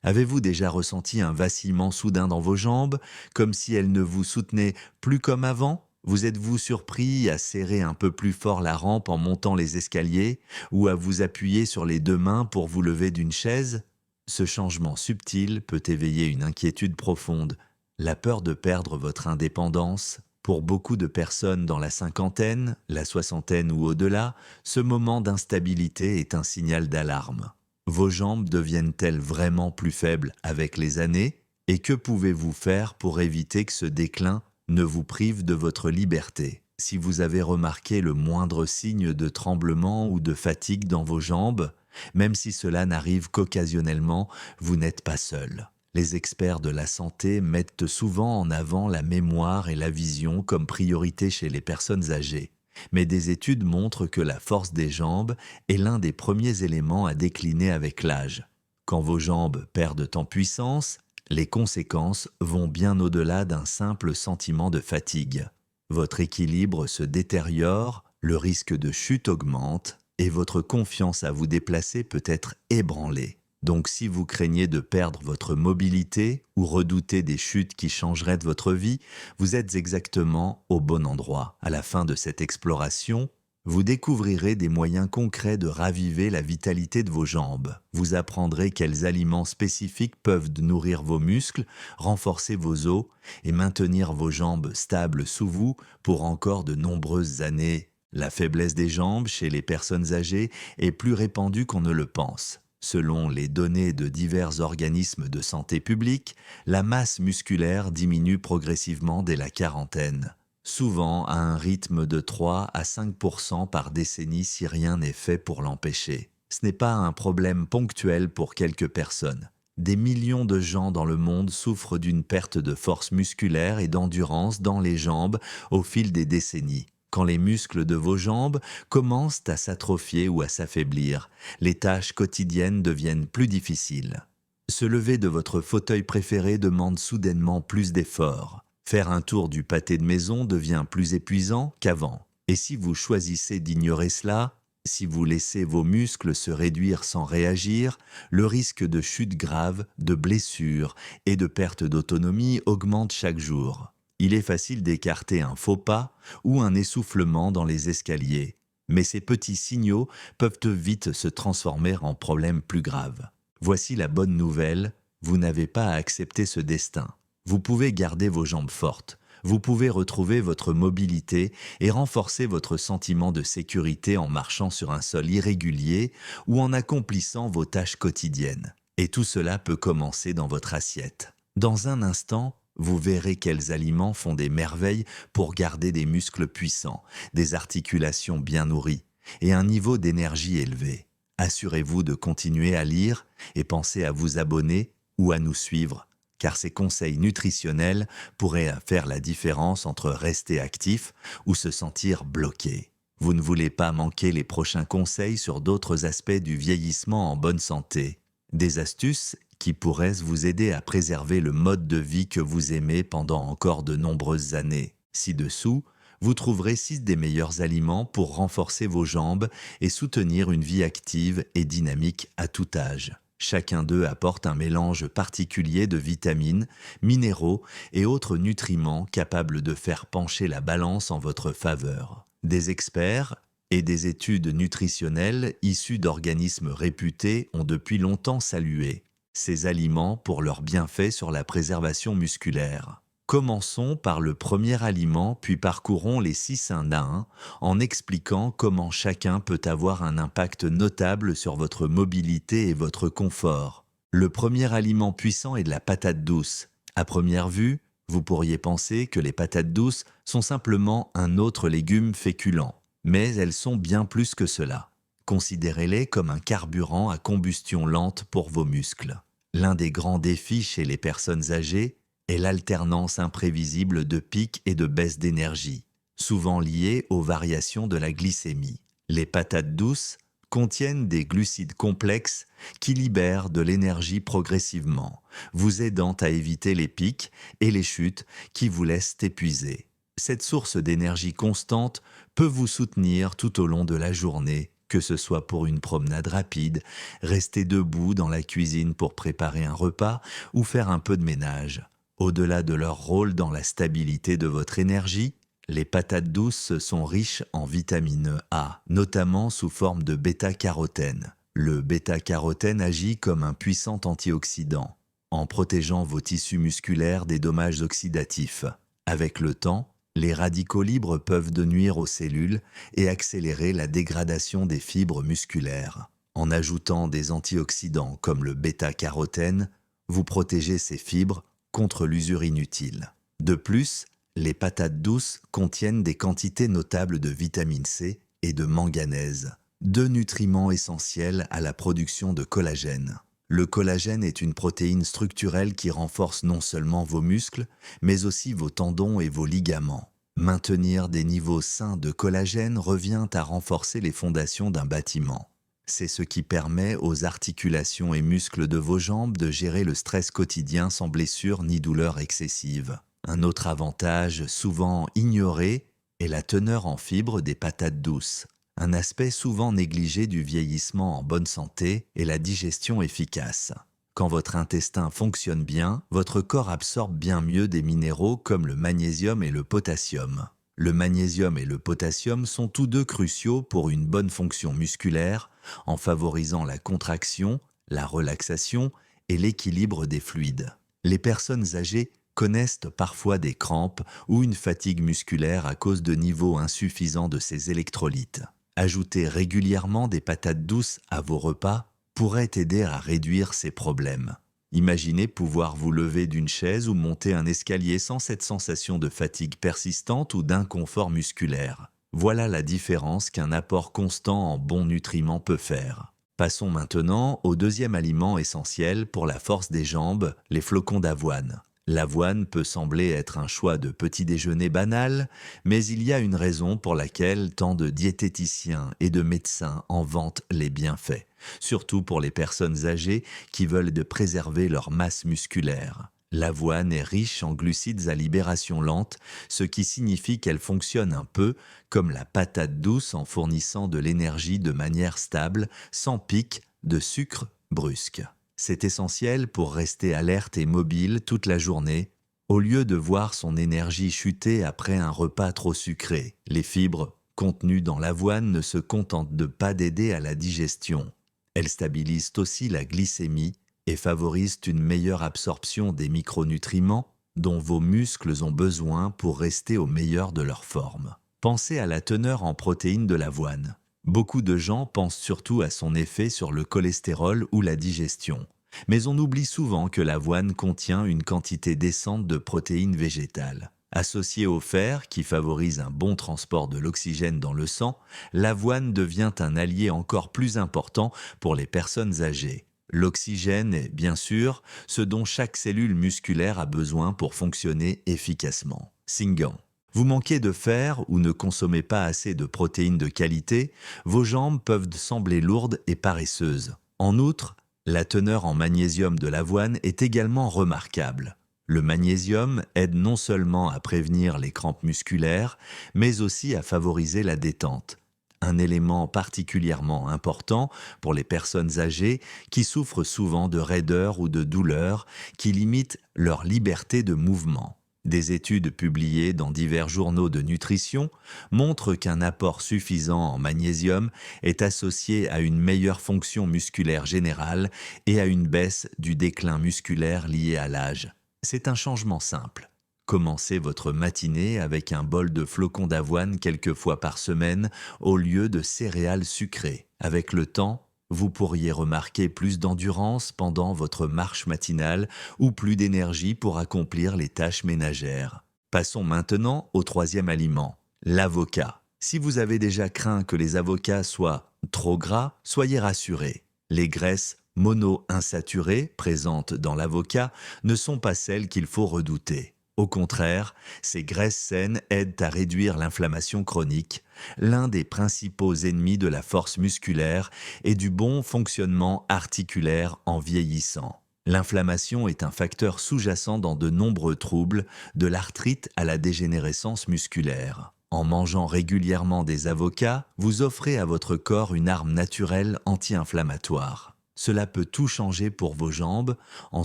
Avez-vous déjà ressenti un vacillement soudain dans vos jambes, comme si elles ne vous soutenaient plus comme avant? Vous êtes-vous surpris à serrer un peu plus fort la rampe en montant les escaliers ou à vous appuyer sur les deux mains pour vous lever d'une chaise? Ce changement subtil peut éveiller une inquiétude profonde, la peur de perdre votre indépendance. Pour beaucoup de personnes dans la cinquantaine, la soixantaine ou au-delà, ce moment d'instabilité est un signal d'alarme. Vos jambes deviennent-elles vraiment plus faibles avec les années? Et que pouvez-vous faire pour éviter que ce déclin ne vous prive de votre liberté? Si vous avez remarqué le moindre signe de tremblement ou de fatigue dans vos jambes, même si cela n'arrive qu'occasionnellement, vous n'êtes pas seul. Les experts de la santé mettent souvent en avant la mémoire et la vision comme priorité chez les personnes âgées. Mais des études montrent que la force des jambes est l'un des premiers éléments à décliner avec l'âge. Quand vos jambes perdent en puissance, les conséquences vont bien au-delà d'un simple sentiment de fatigue. Votre équilibre se détériore, le risque de chute augmente et votre confiance à vous déplacer peut être ébranlée. Donc si vous craignez de perdre votre mobilité ou redoutez des chutes qui changeraient de votre vie, vous êtes exactement au bon endroit. À la fin de cette exploration, vous découvrirez des moyens concrets de raviver la vitalité de vos jambes. Vous apprendrez quels aliments spécifiques peuvent nourrir vos muscles, renforcer vos os et maintenir vos jambes stables sous vous pour encore de nombreuses années. La faiblesse des jambes chez les personnes âgées est plus répandue qu'on ne le pense. Selon les données de divers organismes de santé publique, la masse musculaire diminue progressivement dès la quarantaine, souvent à un rythme de 3 à 5% par décennie si rien n'est fait pour l'empêcher. Ce n'est pas un problème ponctuel pour quelques personnes. Des millions de gens dans le monde souffrent d'une perte de force musculaire et d'endurance dans les jambes au fil des décennies. Quand les muscles de vos jambes commencent à s'atrophier ou à s'affaiblir, les tâches quotidiennes deviennent plus difficiles. Se lever de votre fauteuil préféré demande soudainement plus d'efforts. Faire un tour du pâté de maison devient plus épuisant qu'avant. Et si vous choisissez d'ignorer cela, si vous laissez vos muscles se réduire sans réagir, le risque de chute grave, de blessures et de perte d'autonomie augmente chaque jour. Il est facile d'écarter un faux pas ou un essoufflement dans les escaliers, mais ces petits signaux peuvent vite se transformer en problèmes plus graves. Voici la bonne nouvelle, vous n'avez pas à accepter ce destin. Vous pouvez garder vos jambes fortes, vous pouvez retrouver votre mobilité et renforcer votre sentiment de sécurité en marchant sur un sol irrégulier ou en accomplissant vos tâches quotidiennes. Et tout cela peut commencer dans votre assiette. Dans un instant, vous verrez quels aliments font des merveilles pour garder des muscles puissants, des articulations bien nourries et un niveau d'énergie élevé. Assurez-vous de continuer à lire et pensez à vous abonner ou à nous suivre, car ces conseils nutritionnels pourraient faire la différence entre rester actif ou se sentir bloqué. Vous ne voulez pas manquer les prochains conseils sur d'autres aspects du vieillissement en bonne santé. Des astuces qui pourraient vous aider à préserver le mode de vie que vous aimez pendant encore de nombreuses années. Ci-dessous, vous trouverez 6 des meilleurs aliments pour renforcer vos jambes et soutenir une vie active et dynamique à tout âge. Chacun d'eux apporte un mélange particulier de vitamines, minéraux et autres nutriments capables de faire pencher la balance en votre faveur. Des experts et des études nutritionnelles issues d'organismes réputés ont depuis longtemps salué ces aliments pour leurs bienfaits sur la préservation musculaire. Commençons par le premier aliment, puis parcourons les 6 un à un, en expliquant comment chacun peut avoir un impact notable sur votre mobilité et votre confort. Le premier aliment puissant est de la patate douce. À première vue, vous pourriez penser que les patates douces sont simplement un autre légume féculent, mais elles sont bien plus que cela. Considérez-les comme un carburant à combustion lente pour vos muscles. L'un des grands défis chez les personnes âgées est l'alternance imprévisible de pics et de baisses d'énergie, souvent liées aux variations de la glycémie. Les patates douces contiennent des glucides complexes qui libèrent de l'énergie progressivement, vous aidant à éviter les pics et les chutes qui vous laissent épuiser. Cette source d'énergie constante peut vous soutenir tout au long de la journée que ce soit pour une promenade rapide, rester debout dans la cuisine pour préparer un repas ou faire un peu de ménage. Au-delà de leur rôle dans la stabilité de votre énergie, les patates douces sont riches en vitamine A, notamment sous forme de bêta-carotène. Le bêta-carotène agit comme un puissant antioxydant, en protégeant vos tissus musculaires des dommages oxydatifs. Avec le temps, les radicaux libres peuvent de nuire aux cellules et accélérer la dégradation des fibres musculaires. En ajoutant des antioxydants comme le bêta-carotène, vous protégez ces fibres contre l'usure inutile. De plus, les patates douces contiennent des quantités notables de vitamine C et de manganèse, deux nutriments essentiels à la production de collagène. Le collagène est une protéine structurelle qui renforce non seulement vos muscles, mais aussi vos tendons et vos ligaments. Maintenir des niveaux sains de collagène revient à renforcer les fondations d'un bâtiment. C'est ce qui permet aux articulations et muscles de vos jambes de gérer le stress quotidien sans blessure ni douleur excessive. Un autre avantage souvent ignoré est la teneur en fibres des patates douces. Un aspect souvent négligé du vieillissement en bonne santé est la digestion efficace. Quand votre intestin fonctionne bien, votre corps absorbe bien mieux des minéraux comme le magnésium et le potassium. Le magnésium et le potassium sont tous deux cruciaux pour une bonne fonction musculaire en favorisant la contraction, la relaxation et l'équilibre des fluides. Les personnes âgées connaissent parfois des crampes ou une fatigue musculaire à cause de niveaux insuffisants de ces électrolytes. Ajouter régulièrement des patates douces à vos repas pourrait aider à réduire ces problèmes. Imaginez pouvoir vous lever d'une chaise ou monter un escalier sans cette sensation de fatigue persistante ou d'inconfort musculaire. Voilà la différence qu'un apport constant en bons nutriments peut faire. Passons maintenant au deuxième aliment essentiel pour la force des jambes, les flocons d'avoine. L'avoine peut sembler être un choix de petit déjeuner banal, mais il y a une raison pour laquelle tant de diététiciens et de médecins en vantent les bienfaits, surtout pour les personnes âgées qui veulent préserver leur masse musculaire. L'avoine est riche en glucides à libération lente, ce qui signifie qu'elle fonctionne un peu comme la patate douce en fournissant de l'énergie de manière stable, sans pic de sucre brusque. C'est essentiel pour rester alerte et mobile toute la journée, au lieu de voir son énergie chuter après un repas trop sucré. Les fibres contenues dans l'avoine ne se contentent pas d'aider à la digestion. Elles stabilisent aussi la glycémie et favorisent une meilleure absorption des micronutriments dont vos muscles ont besoin pour rester au meilleur de leur forme. Pensez à la teneur en protéines de l'avoine. Beaucoup de gens pensent surtout à son effet sur le cholestérol ou la digestion. Mais on oublie souvent que l'avoine contient une quantité décente de protéines végétales. Associée au fer, qui favorise un bon transport de l'oxygène dans le sang, l'avoine devient un allié encore plus important pour les personnes âgées. L'oxygène est, bien sûr, ce dont chaque cellule musculaire a besoin pour fonctionner efficacement. Singan. Vous manquez de fer ou ne consommez pas assez de protéines de qualité, vos jambes peuvent sembler lourdes et paresseuses. En outre, la teneur en magnésium de l'avoine est également remarquable. Le magnésium aide non seulement à prévenir les crampes musculaires, mais aussi à favoriser la détente. Un élément particulièrement important pour les personnes âgées qui souffrent souvent de raideur ou de douleur qui limitent leur liberté de mouvement. Des études publiées dans divers journaux de nutrition montrent qu'un apport suffisant en magnésium est associé à une meilleure fonction musculaire générale et à une baisse du déclin musculaire lié à l'âge. C'est un changement simple. Commencez votre matinée avec un bol de flocons d'avoine quelques fois par semaine au lieu de céréales sucrées. Avec le temps, vous pourriez remarquer plus d'endurance pendant votre marche matinale ou plus d'énergie pour accomplir les tâches ménagères. Passons maintenant au troisième aliment, l'avocat. Si vous avez déjà craint que les avocats soient trop gras, soyez rassurés. Les graisses mono-insaturées présentes dans l'avocat ne sont pas celles qu'il faut redouter. Au contraire, ces graisses saines aident à réduire l'inflammation chronique, l'un des principaux ennemis de la force musculaire et du bon fonctionnement articulaire en vieillissant. L'inflammation est un facteur sous-jacent dans de nombreux troubles, de l'arthrite à la dégénérescence musculaire. En mangeant régulièrement des avocats, vous offrez à votre corps une arme naturelle anti-inflammatoire. Cela peut tout changer pour vos jambes en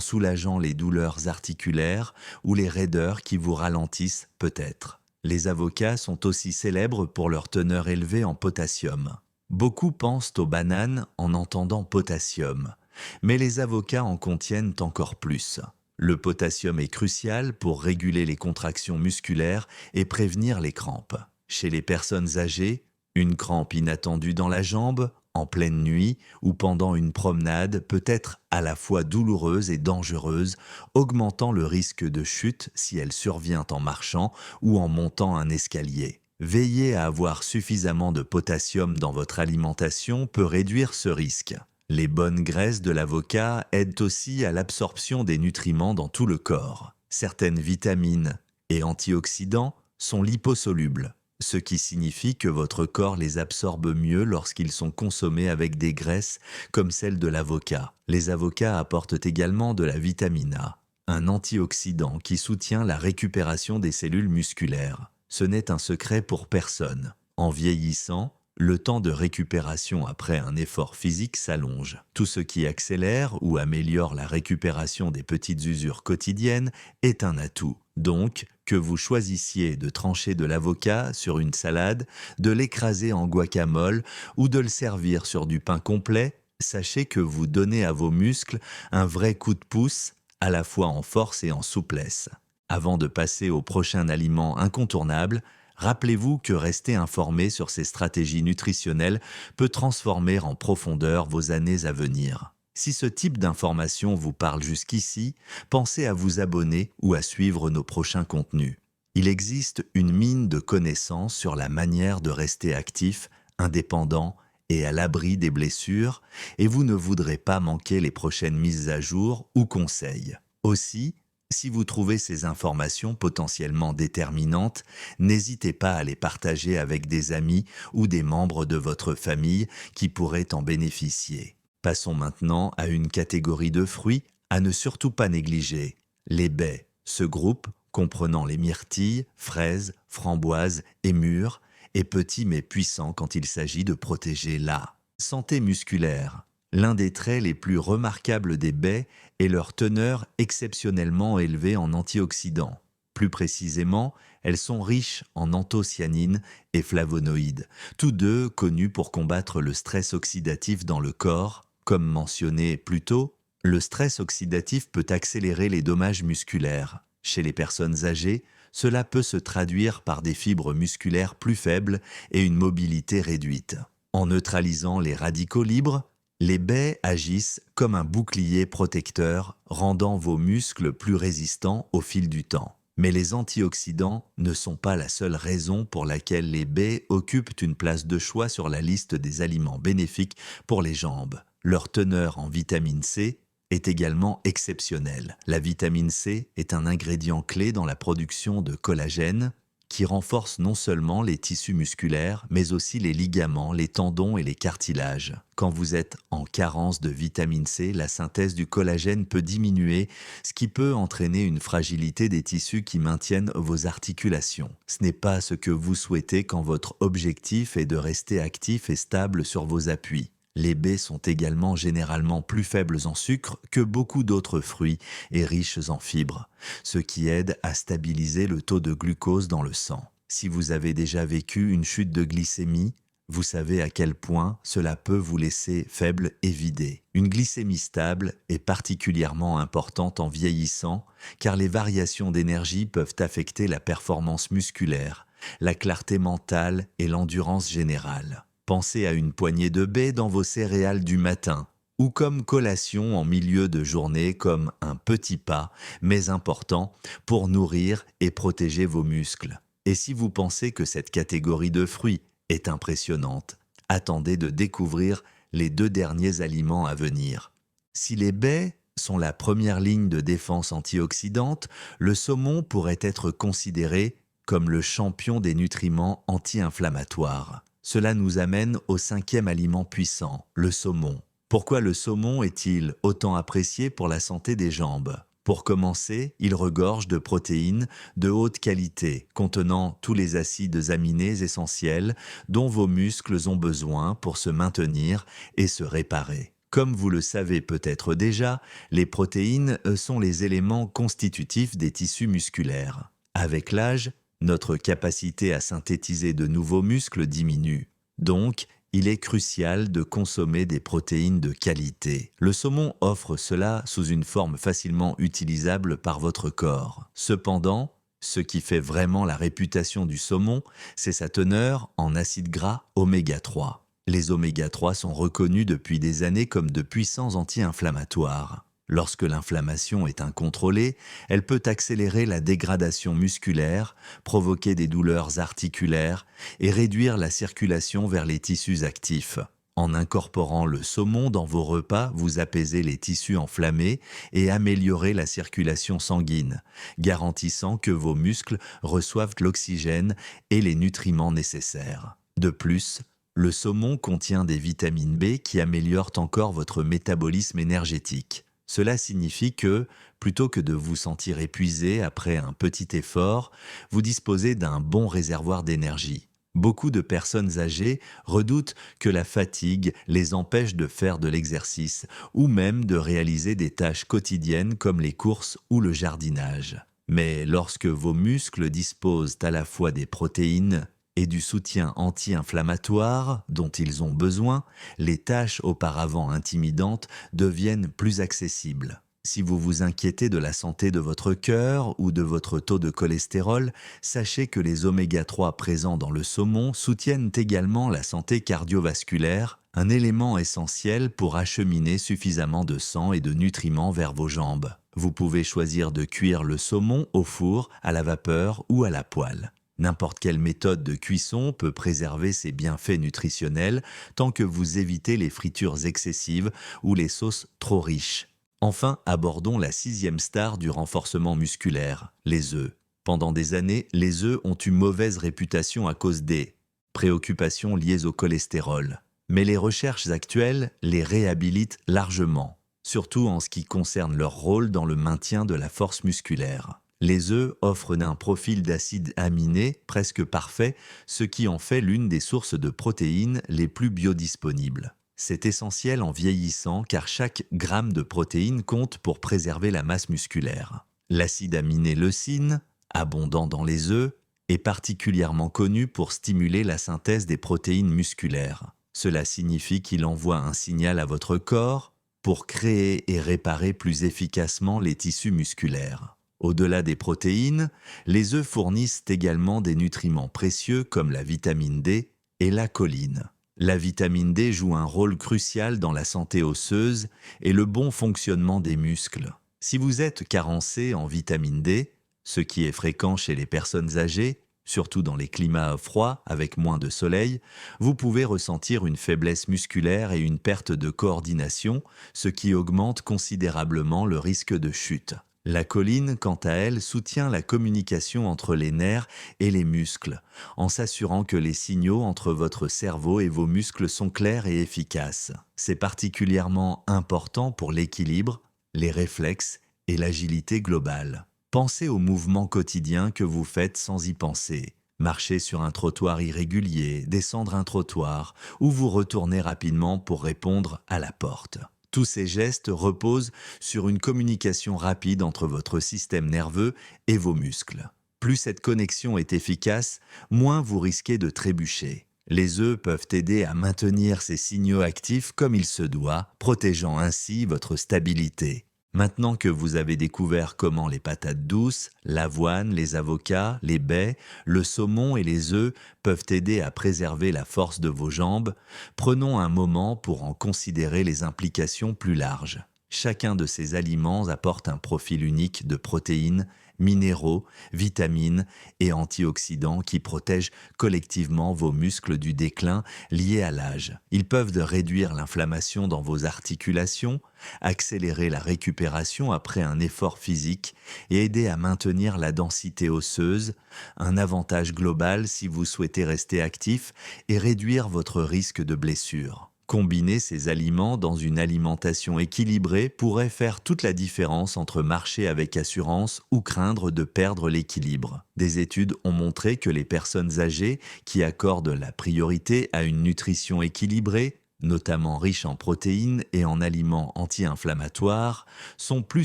soulageant les douleurs articulaires ou les raideurs qui vous ralentissent peut-être. Les avocats sont aussi célèbres pour leur teneur élevée en potassium. Beaucoup pensent aux bananes en entendant potassium, mais les avocats en contiennent encore plus. Le potassium est crucial pour réguler les contractions musculaires et prévenir les crampes. Chez les personnes âgées, une crampe inattendue dans la jambe, en pleine nuit ou pendant une promenade peut être à la fois douloureuse et dangereuse, augmentant le risque de chute si elle survient en marchant ou en montant un escalier. Veiller à avoir suffisamment de potassium dans votre alimentation peut réduire ce risque. Les bonnes graisses de l'avocat aident aussi à l'absorption des nutriments dans tout le corps. Certaines vitamines et antioxydants sont liposolubles, ce qui signifie que votre corps les absorbe mieux lorsqu'ils sont consommés avec des graisses comme celle de l'avocat. Les avocats apportent également de la vitamine A, un antioxydant qui soutient la récupération des cellules musculaires. Ce n'est un secret pour personne. En vieillissant, le temps de récupération après un effort physique s'allonge. Tout ce qui accélère ou améliore la récupération des petites usures quotidiennes est un atout. Donc, que vous choisissiez de trancher de l'avocat sur une salade, de l'écraser en guacamole ou de le servir sur du pain complet, sachez que vous donnez à vos muscles un vrai coup de pouce, à la fois en force et en souplesse. Avant de passer au prochain aliment incontournable, rappelez-vous que rester informé sur ces stratégies nutritionnelles peut transformer en profondeur vos années à venir. Si ce type d'information vous parle jusqu'ici, pensez à vous abonner ou à suivre nos prochains contenus. Il existe une mine de connaissances sur la manière de rester actif, indépendant et à l'abri des blessures, et vous ne voudrez pas manquer les prochaines mises à jour ou conseils. Aussi, si vous trouvez ces informations potentiellement déterminantes, n'hésitez pas à les partager avec des amis ou des membres de votre famille qui pourraient en bénéficier. Passons maintenant à une catégorie de fruits à ne surtout pas négliger, les baies. Ce groupe, comprenant les myrtilles, fraises, framboises et mûres, est petit mais puissant quand il s'agit de protéger la santé musculaire. L'un des traits les plus remarquables des baies est leur teneur exceptionnellement élevée en antioxydants. Plus précisément, elles sont riches en anthocyanines et flavonoïdes, tous deux connus pour combattre le stress oxydatif dans le corps. Comme mentionné plus tôt, le stress oxydatif peut accélérer les dommages musculaires. Chez les personnes âgées, cela peut se traduire par des fibres musculaires plus faibles et une mobilité réduite. En neutralisant les radicaux libres, les baies agissent comme un bouclier protecteur, rendant vos muscles plus résistants au fil du temps. Mais les antioxydants ne sont pas la seule raison pour laquelle les baies occupent une place de choix sur la liste des aliments bénéfiques pour les jambes. Leur teneur en vitamine C est également exceptionnelle. La vitamine C est un ingrédient clé dans la production de collagène, qui renforce non seulement les tissus musculaires, mais aussi les ligaments, les tendons et les cartilages. Quand vous êtes en carence de vitamine C, la synthèse du collagène peut diminuer, ce qui peut entraîner une fragilité des tissus qui maintiennent vos articulations. Ce n'est pas ce que vous souhaitez quand votre objectif est de rester actif et stable sur vos appuis. Les baies sont également généralement plus faibles en sucre que beaucoup d'autres fruits et riches en fibres, ce qui aide à stabiliser le taux de glucose dans le sang. Si vous avez déjà vécu une chute de glycémie, vous savez à quel point cela peut vous laisser faible et vidé. Une glycémie stable est particulièrement importante en vieillissant car les variations d'énergie peuvent affecter la performance musculaire, la clarté mentale et l'endurance générale. Pensez à une poignée de baies dans vos céréales du matin ou comme collation en milieu de journée comme un petit pas, mais important, pour nourrir et protéger vos muscles. Et si vous pensez que cette catégorie de fruits est impressionnante, attendez de découvrir les 2 derniers aliments à venir. Si les baies sont la première ligne de défense antioxydante, le saumon pourrait être considéré comme le champion des nutriments anti-inflammatoires. Cela nous amène au 5e aliment puissant, le saumon. Pourquoi le saumon est-il autant apprécié pour la santé des jambes ? Pour commencer, il regorge de protéines de haute qualité, contenant tous les acides aminés essentiels dont vos muscles ont besoin pour se maintenir et se réparer. Comme vous le savez peut-être déjà, les protéines sont les éléments constitutifs des tissus musculaires. Avec l'âge, notre capacité à synthétiser de nouveaux muscles diminue. Donc, il est crucial de consommer des protéines de qualité. Le saumon offre cela sous une forme facilement utilisable par votre corps. Cependant, ce qui fait vraiment la réputation du saumon, c'est sa teneur en acides gras oméga 3. Les oméga 3 sont reconnus depuis des années comme de puissants anti-inflammatoires. Lorsque l'inflammation est incontrôlée, elle peut accélérer la dégradation musculaire, provoquer des douleurs articulaires et réduire la circulation vers les tissus actifs. En incorporant le saumon dans vos repas, vous apaisez les tissus enflammés et améliorez la circulation sanguine, garantissant que vos muscles reçoivent l'oxygène et les nutriments nécessaires. De plus, le saumon contient des vitamines B qui améliorent encore votre métabolisme énergétique. Cela signifie que, plutôt que de vous sentir épuisé après un petit effort, vous disposez d'un bon réservoir d'énergie. Beaucoup de personnes âgées redoutent que la fatigue les empêche de faire de l'exercice ou même de réaliser des tâches quotidiennes comme les courses ou le jardinage. Mais lorsque vos muscles disposent à la fois des protéines et du soutien anti-inflammatoire dont ils ont besoin, les tâches auparavant intimidantes deviennent plus accessibles. Si vous vous inquiétez de la santé de votre cœur ou de votre taux de cholestérol, sachez que les oméga 3 présents dans le saumon soutiennent également la santé cardiovasculaire, un élément essentiel pour acheminer suffisamment de sang et de nutriments vers vos jambes. Vous pouvez choisir de cuire le saumon au four, à la vapeur ou à la poêle. N'importe quelle méthode de cuisson peut préserver ses bienfaits nutritionnels tant que vous évitez les fritures excessives ou les sauces trop riches. Enfin, abordons la 6e star du renforcement musculaire, les œufs. Pendant des années, les œufs ont eu mauvaise réputation à cause des préoccupations liées au cholestérol. Mais les recherches actuelles les réhabilitent largement, surtout en ce qui concerne leur rôle dans le maintien de la force musculaire. Les œufs offrent un profil d'acides aminés presque parfait, ce qui en fait l'une des sources de protéines les plus biodisponibles. C'est essentiel en vieillissant car chaque gramme de protéines compte pour préserver la masse musculaire. L'acide aminé leucine, abondant dans les œufs, est particulièrement connu pour stimuler la synthèse des protéines musculaires. Cela signifie qu'il envoie un signal à votre corps pour créer et réparer plus efficacement les tissus musculaires. Au-delà des protéines, les œufs fournissent également des nutriments précieux comme la vitamine D et la choline. La vitamine D joue un rôle crucial dans la santé osseuse et le bon fonctionnement des muscles. Si vous êtes carencé en vitamine D, ce qui est fréquent chez les personnes âgées, surtout dans les climats froids avec moins de soleil, vous pouvez ressentir une faiblesse musculaire et une perte de coordination, ce qui augmente considérablement le risque de chute. La choline, quant à elle, soutient la communication entre les nerfs et les muscles, en s'assurant que les signaux entre votre cerveau et vos muscles sont clairs et efficaces. C'est particulièrement important pour l'équilibre, les réflexes et l'agilité globale. Pensez aux mouvements quotidiens que vous faites sans y penser. Marcher sur un trottoir irrégulier, descendre un trottoir, ou vous retourner rapidement pour répondre à la porte. Tous ces gestes reposent sur une communication rapide entre votre système nerveux et vos muscles. Plus cette connexion est efficace, moins vous risquez de trébucher. Les œufs peuvent aider à maintenir ces signaux actifs comme il se doit, protégeant ainsi votre stabilité. Maintenant que vous avez découvert comment les patates douces, l'avoine, les avocats, les baies, le saumon et les œufs peuvent aider à préserver la force de vos jambes, prenons un moment pour en considérer les implications plus larges. Chacun de ces aliments apporte un profil unique de protéines, minéraux, vitamines et antioxydants qui protègent collectivement vos muscles du déclin lié à l'âge. Ils peuvent réduire l'inflammation dans vos articulations, accélérer la récupération après un effort physique et aider à maintenir la densité osseuse, un avantage global si vous souhaitez rester actif et réduire votre risque de blessure. Combiner ces aliments dans une alimentation équilibrée pourrait faire toute la différence entre marcher avec assurance ou craindre de perdre l'équilibre. Des études ont montré que les personnes âgées qui accordent la priorité à une nutrition équilibrée, notamment riche en protéines et en aliments anti-inflammatoires, sont plus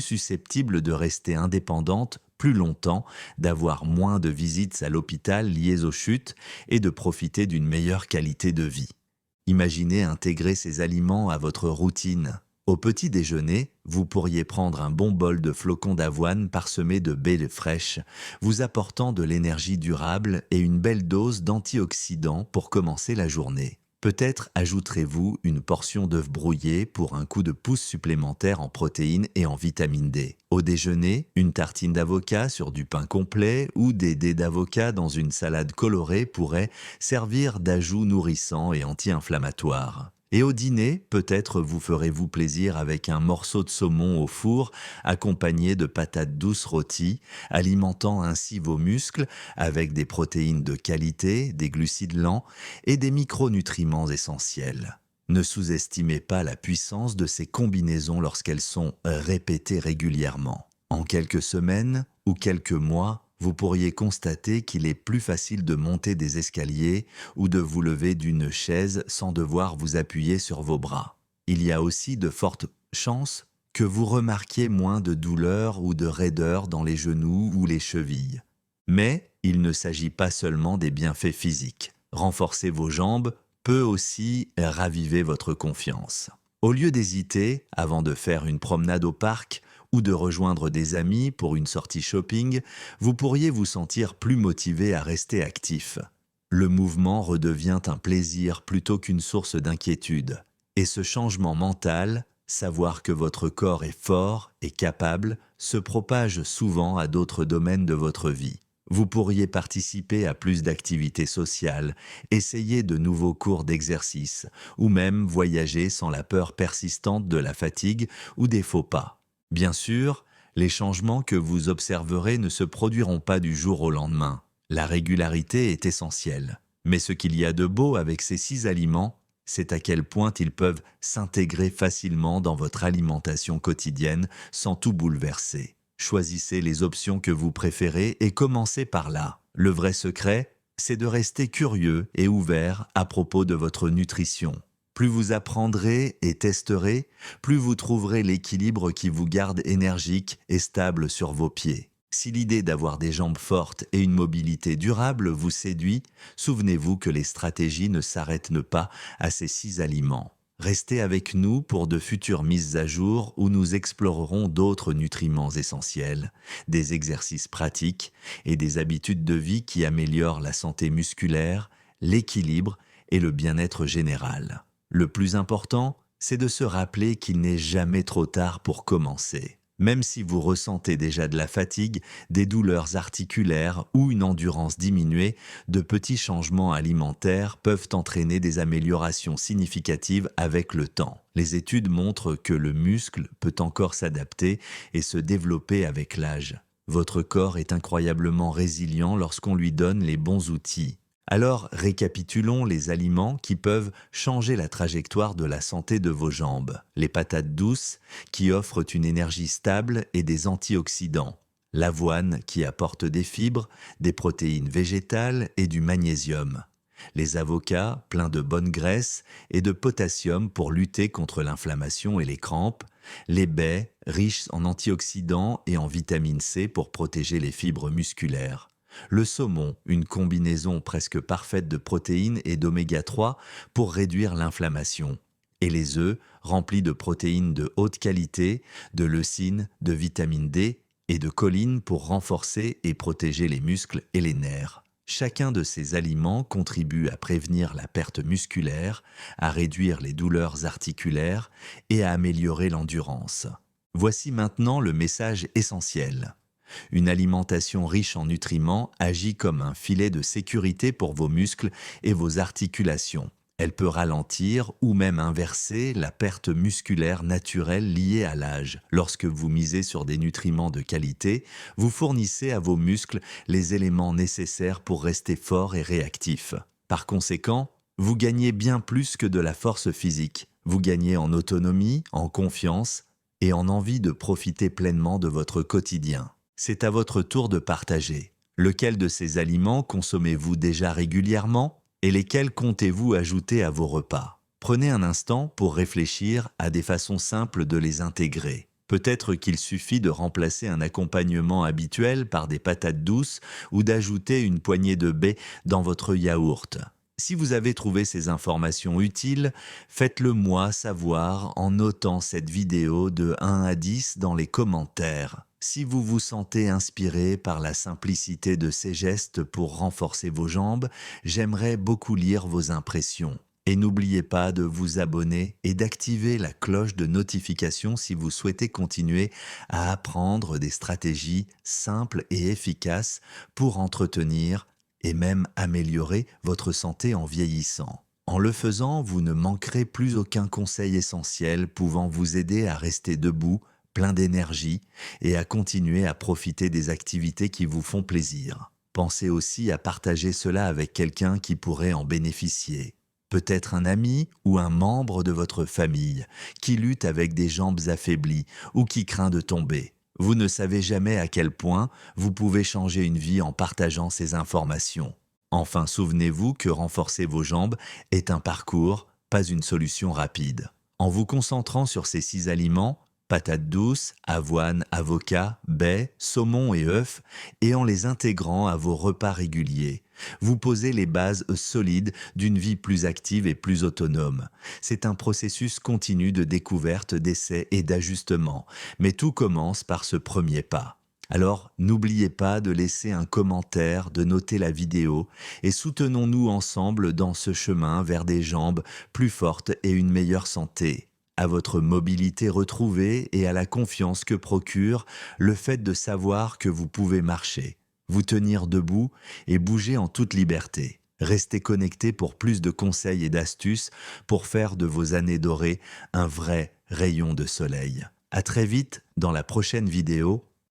susceptibles de rester indépendantes plus longtemps, d'avoir moins de visites à l'hôpital liées aux chutes et de profiter d'une meilleure qualité de vie. Imaginez intégrer ces aliments à votre routine. Au petit déjeuner, vous pourriez prendre un bon bol de flocons d'avoine parsemés de baies fraîches, vous apportant de l'énergie durable et une belle dose d'antioxydants pour commencer la journée. Peut-être ajouterez-vous une portion d'œufs brouillés pour un coup de pouce supplémentaire en protéines et en vitamine D. Au déjeuner, une tartine d'avocat sur du pain complet ou des dés d'avocat dans une salade colorée pourraient servir d'ajout nourrissant et anti-inflammatoire. Et au dîner, peut-être vous ferez-vous plaisir avec un morceau de saumon au four accompagné de patates douces rôties, alimentant ainsi vos muscles avec des protéines de qualité, des glucides lents et des micronutriments essentiels. Ne sous-estimez pas la puissance de ces combinaisons lorsqu'elles sont répétées régulièrement. En quelques semaines ou quelques mois, vous pourriez constater qu'il est plus facile de monter des escaliers ou de vous lever d'une chaise sans devoir vous appuyer sur vos bras. Il y a aussi de fortes chances que vous remarquiez moins de douleurs ou de raideurs dans les genoux ou les chevilles. Mais il ne s'agit pas seulement des bienfaits physiques. Renforcer vos jambes peut aussi raviver votre confiance. Au lieu d'hésiter avant de faire une promenade au parc, ou de rejoindre des amis pour une sortie shopping, vous pourriez vous sentir plus motivé à rester actif. Le mouvement redevient un plaisir plutôt qu'une source d'inquiétude. Et ce changement mental, savoir que votre corps est fort et capable, se propage souvent à d'autres domaines de votre vie. Vous pourriez participer à plus d'activités sociales, essayer de nouveaux cours d'exercice, ou même voyager sans la peur persistante de la fatigue ou des faux pas. Bien sûr, les changements que vous observerez ne se produiront pas du jour au lendemain. La régularité est essentielle. Mais ce qu'il y a de beau avec ces 6 aliments, c'est à quel point ils peuvent s'intégrer facilement dans votre alimentation quotidienne sans tout bouleverser. Choisissez les options que vous préférez et commencez par là. Le vrai secret, c'est de rester curieux et ouvert à propos de votre nutrition. Plus vous apprendrez et testerez, plus vous trouverez l'équilibre qui vous garde énergique et stable sur vos pieds. Si l'idée d'avoir des jambes fortes et une mobilité durable vous séduit, souvenez-vous que les stratégies ne s'arrêtent pas à ces 6 aliments. Restez avec nous pour de futures mises à jour où nous explorerons d'autres nutriments essentiels, des exercices pratiques et des habitudes de vie qui améliorent la santé musculaire, l'équilibre et le bien-être général. Le plus important, c'est de se rappeler qu'il n'est jamais trop tard pour commencer. Même si vous ressentez déjà de la fatigue, des douleurs articulaires ou une endurance diminuée, de petits changements alimentaires peuvent entraîner des améliorations significatives avec le temps. Les études montrent que le muscle peut encore s'adapter et se développer avec l'âge. Votre corps est incroyablement résilient lorsqu'on lui donne les bons outils. Alors, récapitulons les aliments qui peuvent changer la trajectoire de la santé de vos jambes. Les patates douces, qui offrent une énergie stable et des antioxydants. L'avoine, qui apporte des fibres, des protéines végétales et du magnésium. Les avocats, pleins de bonnes graisses et de potassium pour lutter contre l'inflammation et les crampes. Les baies, riches en antioxydants et en vitamine C pour protéger les fibres musculaires. Le saumon, une combinaison presque parfaite de protéines et d'oméga 3 pour réduire l'inflammation. Et les œufs, remplis de protéines de haute qualité, de leucine, de vitamine D et de choline pour renforcer et protéger les muscles et les nerfs. Chacun de ces aliments contribue à prévenir la perte musculaire, à réduire les douleurs articulaires et à améliorer l'endurance. Voici maintenant le message essentiel. Une alimentation riche en nutriments agit comme un filet de sécurité pour vos muscles et vos articulations. Elle peut ralentir ou même inverser la perte musculaire naturelle liée à l'âge. Lorsque vous misez sur des nutriments de qualité, vous fournissez à vos muscles les éléments nécessaires pour rester forts et réactifs. Par conséquent, vous gagnez bien plus que de la force physique. Vous gagnez en autonomie, en confiance et en envie de profiter pleinement de votre quotidien. C'est à votre tour de partager. Lequel de ces aliments consommez-vous déjà régulièrement et lesquels comptez-vous ajouter à vos repas? Prenez un instant pour réfléchir à des façons simples de les intégrer. Peut-être qu'il suffit de remplacer un accompagnement habituel par des patates douces ou d'ajouter une poignée de baies dans votre yaourt. Si vous avez trouvé ces informations utiles, faites-le moi savoir en notant cette vidéo de 1 à 10 dans les commentaires. Si vous vous sentez inspiré par la simplicité de ces gestes pour renforcer vos jambes, j'aimerais beaucoup lire vos impressions. Et n'oubliez pas de vous abonner et d'activer la cloche de notification si vous souhaitez continuer à apprendre des stratégies simples et efficaces pour entretenir et même améliorer votre santé en vieillissant. En le faisant, vous ne manquerez plus aucun conseil essentiel pouvant vous aider à rester debout, plein d'énergie et à continuer à profiter des activités qui vous font plaisir. Pensez aussi à partager cela avec quelqu'un qui pourrait en bénéficier. Peut-être un ami ou un membre de votre famille qui lutte avec des jambes affaiblies ou qui craint de tomber. Vous ne savez jamais à quel point vous pouvez changer une vie en partageant ces informations. Enfin, souvenez-vous que renforcer vos jambes est un parcours, pas une solution rapide. En vous concentrant sur ces 6 aliments, patates douces, avoine, avocat, baies, saumon et œufs, et en les intégrant à vos repas réguliers, vous posez les bases solides d'une vie plus active et plus autonome. C'est un processus continu de découverte, d'essai et d'ajustement, mais tout commence par ce premier pas. Alors, n'oubliez pas de laisser un commentaire, de noter la vidéo et soutenons-nous ensemble dans ce chemin vers des jambes plus fortes et une meilleure santé. À votre mobilité retrouvée et à la confiance que procure le fait de savoir que vous pouvez marcher, vous tenir debout et bouger en toute liberté. Restez connectés pour plus de conseils et d'astuces pour faire de vos années dorées un vrai rayon de soleil. À très vite dans la prochaine vidéo